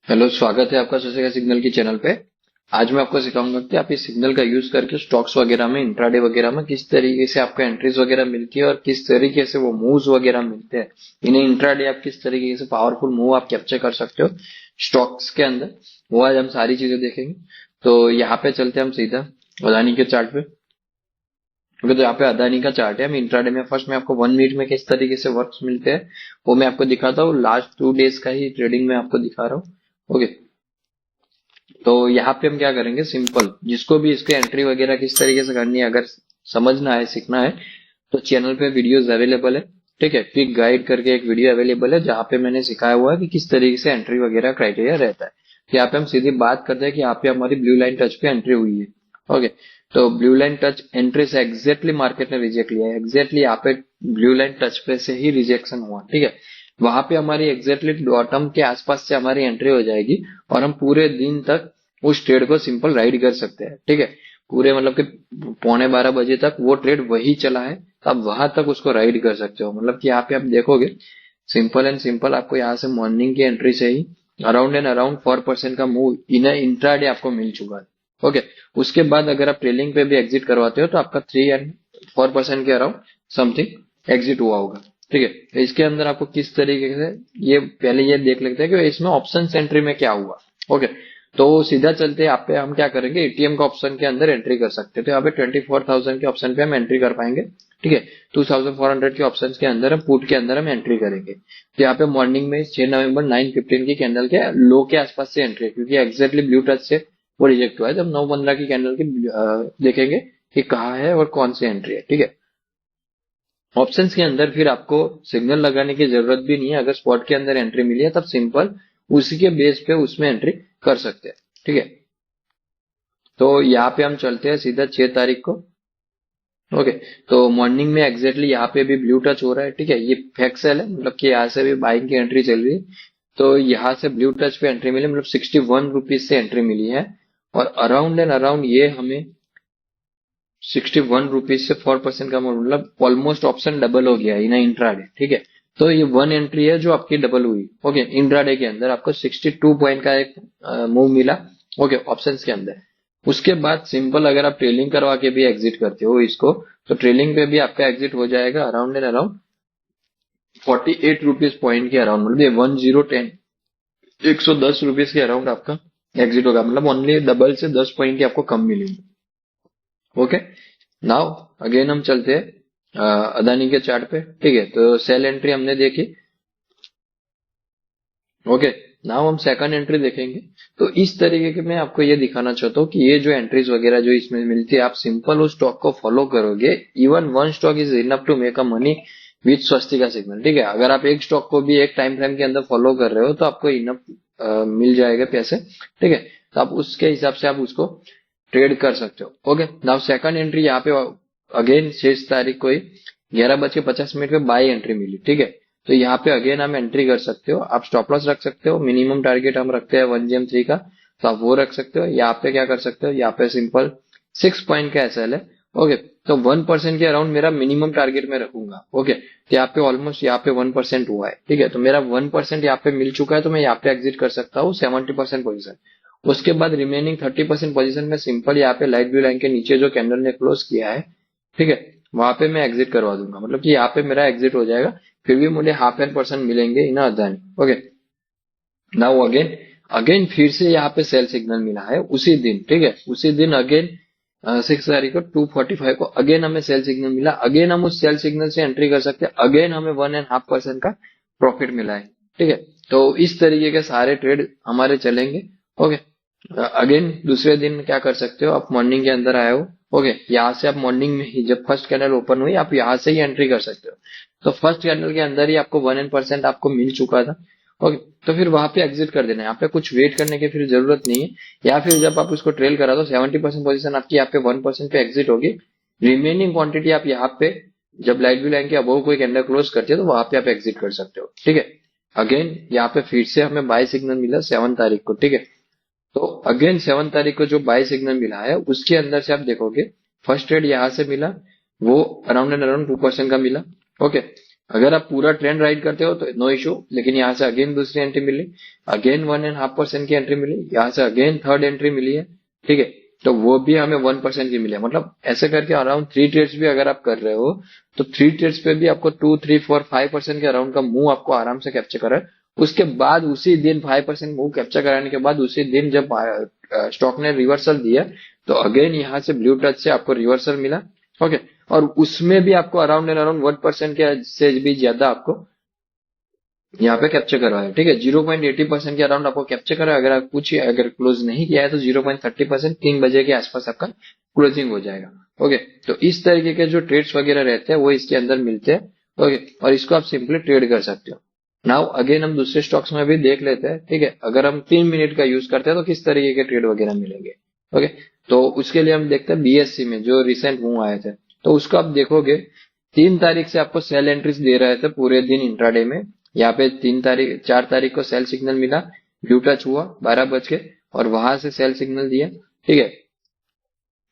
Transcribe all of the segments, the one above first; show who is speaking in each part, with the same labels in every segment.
Speaker 1: Hello, स्वागत है आपका सोशेगा सिग्नल की चैनल पे। आज मैं आपको सिखाऊंगा कि आप इस सिग्नल का यूज करके स्टॉक्स वगैरह में, इंट्राडे वगैरह में किस तरीके से आपको एंट्रीज वगैरह मिलती है और किस तरीके से वो मूव्स वगैरह मिलते हैं। इन्हें इंट्राडे आप किस तरीके से पावरफुल मूव आप कैप्चर कर सकते हो स्टॉक्स के अंदर, वो आज हम सारी चीजें देखेंगे। तो यहाँ पे चलते हैं हम सीधा अदानी के चार्ट पे। ओके, तो यहाँ पे अदानी का चार्ट है। हम इंट्राडे में फर्स्ट में आपको 1 मिनट में किस तरीके से वर्क्स मिलते हैं वो मैं आपको दिखाता हूँ। लास्ट 2 डेज का ही ट्रेडिंग में आपको दिखा रहा हूँ। ओके, तो यहाँ पे हम क्या करेंगे, सिंपल जिसको भी इसके एंट्री वगैरह किस तरीके से करनी है, अगर समझना है, सीखना है, तो चैनल पे वीडियोस अवेलेबल है। ठीक है, क्विक गाइड करके एक वीडियो अवेलेबल है जहाँ पे मैंने सिखाया हुआ है कि किस तरीके से एंट्री वगैरह क्राइटेरिया रहता है। तो यहाँ पे हम सीधी बात करते हैं कि यहाँ पे हमारी ब्लू लाइन टच पे एंट्री हुई है। ओके, तो ब्लू लाइन टच एंट्री से एग्जैक्टली मार्केट ने रिजेक्ट लिया है। एग्जैक्टली यहाँ पे ब्लू लाइन टच पे से ही रिजेक्शन हुआ। ठीक है, वहां पे हमारी एग्जैक्टली बॉटम के आसपास से हमारी एंट्री हो जाएगी और हम पूरे दिन तक उस ट्रेड को सिंपल राइड कर सकते हैं। ठीक है, पूरे मतलब कि 11:15 बजे तक वो ट्रेड वही चला है, तो आप वहां तक उसको राइड कर सकते हो। मतलब कि यहाँ पे आप देखोगे, सिंपल एंड सिंपल आपको यहाँ से मॉर्निंग की एंट्री से ही अराउंड एंड अराउंड 4% का मूव इन इंट्राडे आपको मिल चुका है। ओके, उसके बाद अगर आप ट्रेलिंग पे भी एग्जिट करवाते हो तो आपका 3 एंड 4% के अराउंड समथिंग एग्जिट हुआ होगा। ठीक है, तो इसके अंदर आपको किस तरीके से, ये पहले ये देख लेते हैं कि इसमें ऑप्शन एंट्री में क्या हुआ। ओके, तो सीधा चलते हैं, यहाँ पे हम क्या करेंगे, एटीएम का ऑप्शन के अंदर एंट्री कर सकते हैं। तो यहाँ पे 24,000 के ऑप्शन पे हम एंट्री कर पाएंगे। ठीक है, 2,400 के ऑप्शन के अंदर हम पुट के अंदर हम एंट्री करेंगे। तो यहाँ पे मॉर्निंग में 6 नवंबर 9:15 की कैंडल के लो के आसपास से एंट्री है, क्योंकि एक्जैक्टली ब्लू टच से वो रिजेक्ट हुआ है। जब 9:15 की कैंडल की देखेंगे कि कहाँ है और कौन सी एंट्री है। ठीक है, ऑप्शंस के अंदर फिर आपको सिग्नल लगाने की जरूरत भी नहीं है। अगर स्पॉट के अंदर एंट्री मिली है तब सिंपल उसी के बेस पे उसमें एंट्री कर सकते हैं। ठीक है, तो यहाँ पे हम चलते हैं सीधा 6 तारीख को। ओके, तो मॉर्निंग में एग्जैक्टली यहाँ पे भी ब्लू टच हो रहा है। ठीक है, ये फेक सेल है, मतलब कि यहाँ से भी बाइंग की एंट्री चल रही है। तो यहाँ से ब्लू टच पे एंट्री मिली, मतलब 61 रुपीज से एंट्री मिली है। और अराउंड एंड अराउंड ये हमें 61 रुपीज से 4% का मतलब ऑलमोस्ट ऑप्शन डबल हो गया इन इंट्राडे। ठीक है, तो ये वन एंट्री है जो आपकी डबल हुई। ओके, इंट्राडे के अंदर आपको 62 पॉइंट का एक मूव मिला। ओके, ऑप्शंस के अंदर। उसके बाद सिंपल अगर आप ट्रेलिंग करवा के भी एग्जिट करते हो इसको, तो ट्रेलिंग पे भी आपका एग्जिट हो जाएगा around and around 48 rupees point के अराउंड, मतलब ये 1010 110 रुपीज के अराउंड आपका एग्जिट होगा। मतलब ओनली डबल से 10 पॉइंट की आपको कम मिलेगी। ओके, नाउ अगेन हम चलते हैं अदानी के चार्ट पे। ठीक है, तो सेल एंट्री हमने देखी। ओके, नाउ हम सेकंड एंट्री देखेंगे। तो इस तरीके के मैं आपको ये दिखाना चाहता हूँ कि ये जो एंट्रीज वगैरह जो इसमें मिलती है, आप सिंपल उस स्टॉक को फॉलो करोगे, even one stock is enough to make a money with Swastika signal. ठीक है, अगर आप एक स्टॉक को भी एक टाइम फ्रेम के अंदर फॉलो कर रहे हो तो आपको इनफ मिल जाएगा पैसे। ठीक है, तो आप उसके हिसाब से आप उसको ट्रेड कर सकते हो। ओके, नाउ सेकंड एंट्री यहाँ पे अगेन 6 तारीख को ही 11:50 पे बाय एंट्री मिली। ठीक है, तो यहाँ पे अगेन हम एंट्री कर सकते हो। आप स्टॉप लॉस रख सकते हो, मिनिमम टारगेट हम रखते हैं 1GM3 का, तो आप वो रख सकते हो। यहाँ पे क्या कर सकते हो, यहाँ पे सिंपल 6 पॉइंट का एसएल है। ओके, तो 1% के अराउंड मेरा मिनिमम टारगेट में रखूंगा। ओके, तो यहाँ पे ऑलमोस्ट यहाँ पे 1% हुआ है। ठीक है, तो मेरा 1% यहाँ पे मिल चुका है, तो मैं यहाँ पे एग्जिट कर सकता हूँ 70% पोजिशन। उसके बाद रिमेनिंग 30% पोजीशन में सिंपल यहाँ पे लाइट ब्लू लाइन के नीचे जो कैंडल ने क्लोज किया है, ठीक है, वहां पे मैं एग्जिट करवा दूंगा। मतलब कि यहाँ पे मेरा एग्जिट हो जाएगा, फिर भी मुझे हाफ एन परसेंट मिलेंगे in Adani. Okay, now again again फिर से यहाँ पे सेल सिग्नल मिला है उसी दिन। ठीक है, उसी दिन अगेन 6 तारीख को 2:45 को अगेन हमें सेल सिग्नल मिला। अगेन हम उस सेल सिग्नल से एंट्री कर सकते हैं। अगेन हमें 1.5% का प्रॉफिट मिला है। ठीक है, तो इस तरीके के सारे ट्रेड हमारे चलेंगे। ओके, अगेन दूसरे दिन क्या कर सकते हो, आप मॉर्निंग के अंदर आए हो। ओके, यहाँ से आप मॉर्निंग में ही जब फर्स्ट कैंडल ओपन हुई आप यहाँ से ही एंट्री कर सकते हो। तो फर्स्ट कैंडल के अंदर ही आपको 1% आपको मिल चुका था। ओके, तो फिर वहां पे एग्जिट कर देना है। यहाँ पे कुछ वेट करने की फिर जरूरत नहीं है। या फिर जब आप उसको ट्रेल करा दो 70% पोजीशन आपकी यहाँ पे 1% पे एग्जिट होगी। रिमेनिंग क्वांटिटी आप यहाँ पे जब लाइट ब्लू लाइन के अबव कोई कैंडल क्लोज करती है तो वहां पे आप एग्जिट कर सकते हो। ठीक है, अगेन यहाँ पे फिर से हमें बाय सिग्नल मिला 7 तारीख को। ठीक है, तो अगेन 7 तारीख को जो बाय सिग्नल मिला है उसके अंदर से आप देखोगे फर्स्ट ट्रेड यहां से मिला, वो अराउंड एंड अराउंड 2% का मिला। ओके, अगर आप पूरा ट्रेंड राइड करते हो तो नो इशू, लेकिन यहाँ से अगेन दूसरी एंट्री मिली, अगेन 1.5% की एंट्री मिली, यहाँ से अगेन थर्ड एंट्री मिली है, ठीक है, तो वो भी हमें 1% की मिली है। मतलब ऐसे करके अराउंड 3 ट्रेड्स भी अगर आप कर रहे हो तो 3 ट्रेड्स पे भी आपको 2, 3, 4, 5% के अराउंड का मूव आपको आराम से कैप्चर करा है। उसके बाद उसी दिन 5% मूव कैप्चर कराने के बाद उसी दिन जब स्टॉक ने रिवर्सल दिया तो अगेन यहाँ से ब्लू टच से आपको रिवर्सल मिला। ओके, और उसमें भी आपको अराउंड एंड अराउंड 1% के से भी ज्यादा आपको यहाँ पे कैप्चर करा है, ठीक है, 0.80% के अराउंड आपको कैप्चर करा है। अगर आप कुछ अगर क्लोज नहीं किया है तो 0.30%, 3 बजे के आसपास आपका क्लोजिंग हो जाएगा। ओके, तो इस तरीके के जो ट्रेड्स वगैरह रहते हैं वो इसके अंदर मिलते हैं। ओके, और इसको आप सिंपली ट्रेड कर सकते हो। नाउ अगेन हम दूसरे स्टॉक्स में भी देख लेते हैं, ठीक है, अगर हम 3 मिनट का यूज करते हैं तो किस तरीके के ट्रेड वगैरह मिलेंगे। ओके, तो उसके लिए हम देखते हैं बीएससी में जो रिसेंट मूव आए थे, तो उसको आप देखोगे 3 तारीख से आपको सेल एंट्रीज दे रहे थे पूरे दिन इंट्राडे में। यहाँ पे 3 तारीख 4 तारीख को सेल सिग्नल मिला, ब्लू टच हुआ 12 बज के, और वहां से सेल सिग्नल दिया, ठीक है,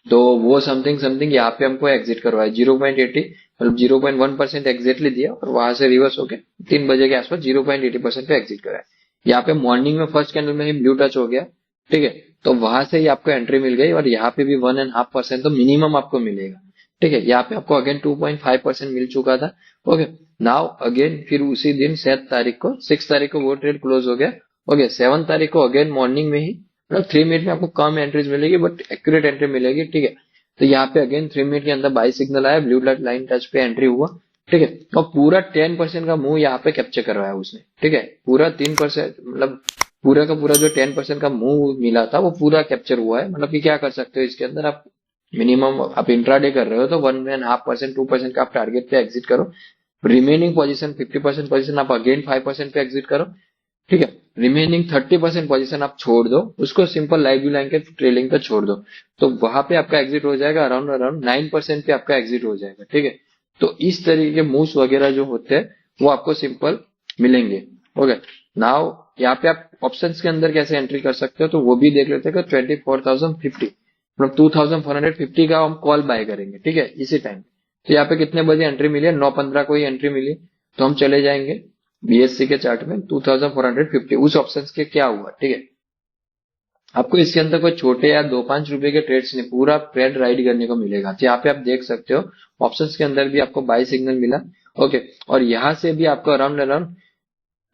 Speaker 1: तो वो समथिंग समथिंग यहाँ पे हमको एग्जिट करवाया 0.80, मतलब 0.1% एग्जैक्टली दिया, और वहां से रिवर्स होके 3 बजे के आसपास 0.80% पे एग्जिट कराया। यहाँ पे मॉर्निंग में फर्स्ट कैंडल में ही ब्लू टच हो गया, ठीक है, तो वहां से ही आपको एंट्री मिल गई, और यहाँ पे भी 1.5% तो मिनिमम आपको मिलेगा, ठीक है, यहाँ पे आपको अगेन 2.5% मिल चुका था। ओके, नाउ अगेन फिर उसी दिन 6 तारीख को वो ट्रेड क्लोज हो गया। ओके, 7 तारीख को अगेन मॉर्निंग में ही, मतलब 3 मिनट में आपको कम एंट्रीज मिलेगी बट एक्यूरेट एंट्री मिलेगी, ठीक है, तो यहाँ पे अगेन 3 मिनट के अंदर बाई सिग्नल आया, ब्लू लाइन टच पे एंट्री हुआ, ठीक है, और पूरा 10% का मूव यहाँ पे कैप्चर करवाया उसने, ठीक है, पूरा 3%, मतलब पूरा का पूरा जो 10% का मूव मिला था वो पूरा कैप्चर हुआ है। मतलब कि क्या कर सकते हो इसके अंदर आप, मिनिमम आप इंट्राडे कर रहे हो तो 1.5%, 2% का आप टारगेट पे एग्जिट करो, रिमेनिंग पोजीशन 50% पोजीशन आप अगेन 5% पे एग्जिट करो, ठीक है, रिमेनिंग 30% पोजीशन आप छोड़ दो, उसको सिंपल लाइव व्यू लाइन के ट्रेलिंग पे छोड़ दो, तो वहां पे आपका एग्जिट हो जाएगा अराउंड अराउंड 9% पे आपका एग्जिट हो जाएगा, ठीक है, तो इस तरीके के मूव्स वगैरह जो होते हैं वो आपको सिंपल मिलेंगे। ओके, नाउ यहाँ पे आप ऑप्शंस के अंदर कैसे एंट्री कर सकते हो तो वो भी देख लेते हैं कि 24,050, मतलब 2,450 का हम कॉल बाय करेंगे, ठीक है, इसी टाइम। तो यहाँ पे कितने बजे एंट्री मिली है, 9:15 को ही एंट्री मिली, तो हम चले जाएंगे बीएससी के चार्ट में 2,450 उस ऑप्शन के क्या हुआ, ठीक है, आपको इसके अंदर कोई छोटे या 2-5 रुपए के ट्रेड्स नहीं, पूरा ट्रेड राइड करने को मिलेगा। तो यहाँ पे आप देख सकते हो ऑप्शंस के अंदर भी आपको बाई सिग्नल मिला। ओके, और यहाँ से भी आपको अराउंड अराउंड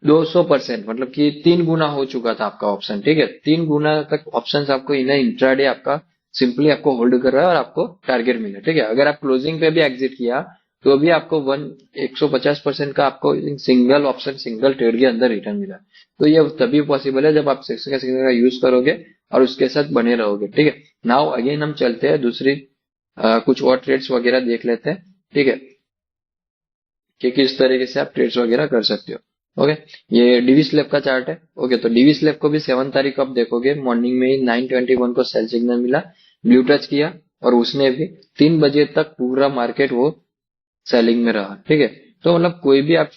Speaker 1: 200%, मतलब कि 3 गुना हो चुका था आपका ऑप्शन, ठीक है, 3 गुना तक ऑप्शन आपको इन इंट्राडे आपका सिंपली आपको होल्ड कर रहा है और आपको टारगेट मिला, ठीक है, अगर आप क्लोजिंग पे भी एग्जिट किया तो भी आपको 150% का आपको सिंगल ऑप्शन सिंगल ट्रेड के अंदर रिटर्न मिला। तो ये तभी पॉसिबल है जब आप सिग्नल का यूज करोगे और उसके साथ बने रहोगे, ठीक है। नाउ अगेन हम चलते हैं दूसरी कुछ और ट्रेड्स वगैरह देख लेते हैं, ठीक है, कि किस तरीके से आप ट्रेड्स वगैरह कर सकते हो। ओके, ये डीवी स्लैब का चार्ट है। ओके, तो डीवी स्लैब को भी 7 तारीख को आप देखोगे मॉर्निंग में ही 9:21 को सेल सिग्नल मिला, ब्लू टच किया, और उसने भी 3 बजे तक पूरा मार्केट वो सेलिंग में रहा, ठीक है। तो मतलब कोई भी आप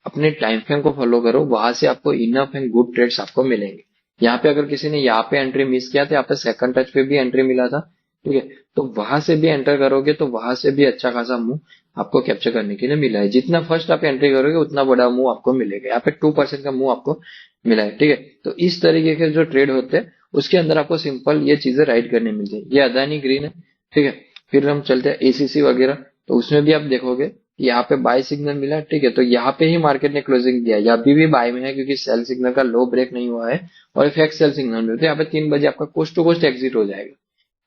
Speaker 1: अपने टाइम फ्रेम को फॉलो करो, वहां से आपको इनफ एंड गुड ट्रेड्स आपको मिलेंगे। यहाँ पे अगर किसी ने यहाँ पे एंट्री मिस किया तो यहाँ पे सेकंड टच पे भी एंट्री मिला था, ठीक है, तो वहां से भी एंटर करोगे तो वहां से भी अच्छा खासा मूव आपको कैप्चर करने के लिए मिला है। जितना फर्स्ट आप एंट्री करोगे उतना बड़ा मूव आपको मिलेगा। यहाँ पे 2% का मूव आपको मिला है, ठीक है। तो इस तरीके के जो ट्रेड होते हैं उसके अंदर आपको सिंपल ये चीजें राइड करने मिलती है। ये अदानी ग्रीन है, ठीक है। फिर हम चलते हैं एसीसी वगैरह, तो उसमें भी आप देखोगे यहाँ पे बाय सिग्नल मिला, ठीक है, तो यहाँ पे ही मार्केट ने क्लोजिंग दिया है, अभी भी बाय में है क्योंकि सेल सिग्नल का लो ब्रेक नहीं हुआ है और इफेक्ट सेल सिग्नल में, तो यहाँ पे 3 बजे आपका कोस्ट टू कोस्ट एग्जिट हो जाएगा,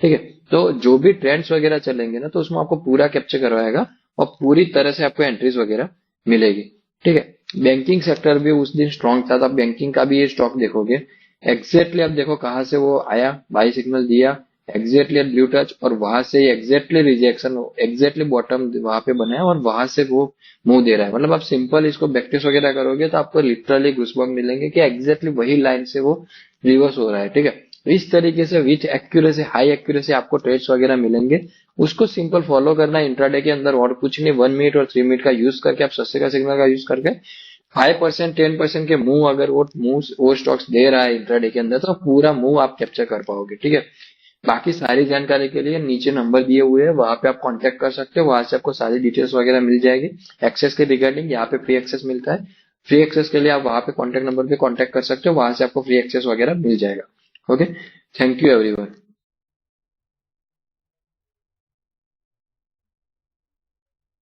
Speaker 1: ठीक है। तो जो भी ट्रेंड्स वगैरह चलेंगे ना तो उसमें आपको पूरा कैप्चर करवाएगा और पूरी तरह से आपको एंट्रीज वगैरह मिलेगी, ठीक है। बैंकिंग सेक्टर भी उस दिन स्ट्रांग था, तो आप बैंकिंग का भी ये स्टॉक देखोगे एग्जैक्टली, आप देखो कहाँ से वो आया, बाई सिग्नल दिया एग्जैक्टली ब्लू टच, और वहां से एग्जैक्टली रिजेक्शन एग्जैक्टली बॉटम वहां पे बना है और वहां से वो मुंह दे रहा है। मतलब आप सिंपल इसको बैकटेस्ट वगैरह करोगे तो आपको लिटरली घुसबम मिलेंगे कि एग्जैक्टली वही लाइन से वो रिवर्स हो रहा है, ठीक है। तो इस तरीके से विथ एक्यूरेसी हाई एक्यूरेसी आपको ट्रेड्स वगैरह मिलेंगे। उसको सिंपल फॉलो करना इंट्राडे के अंदर, और कुछ नहीं, 1 मिनट और 3 मिनट का यूज करके आप सस्ते का सिग्नल का यूज करके 5% 10% के मूव अगर वो स्टॉक्स दे रहा है इंट्राडे के अंदर तो पूरा मूव आप कैप्चर कर पाओगे, ठीक है। बाकी सारी जानकारी के लिए नीचे नंबर दिए हुए हैं, वहां पे आप कांटेक्ट कर सकते हो, वहां से आपको सारी डिटेल्स वगैरह मिल जाएगी। एक्सेस के रिगार्डिंग यहाँ पे फ्री एक्सेस मिलता है, फ्री एक्सेस के लिए आप वहां पे कॉन्टेक्ट नंबर पे कॉन्टेक्ट कर सकते हो, वहां से आपको फ्री एक्सेस वगैरह मिल जाएगा। Okay, thank you everyone.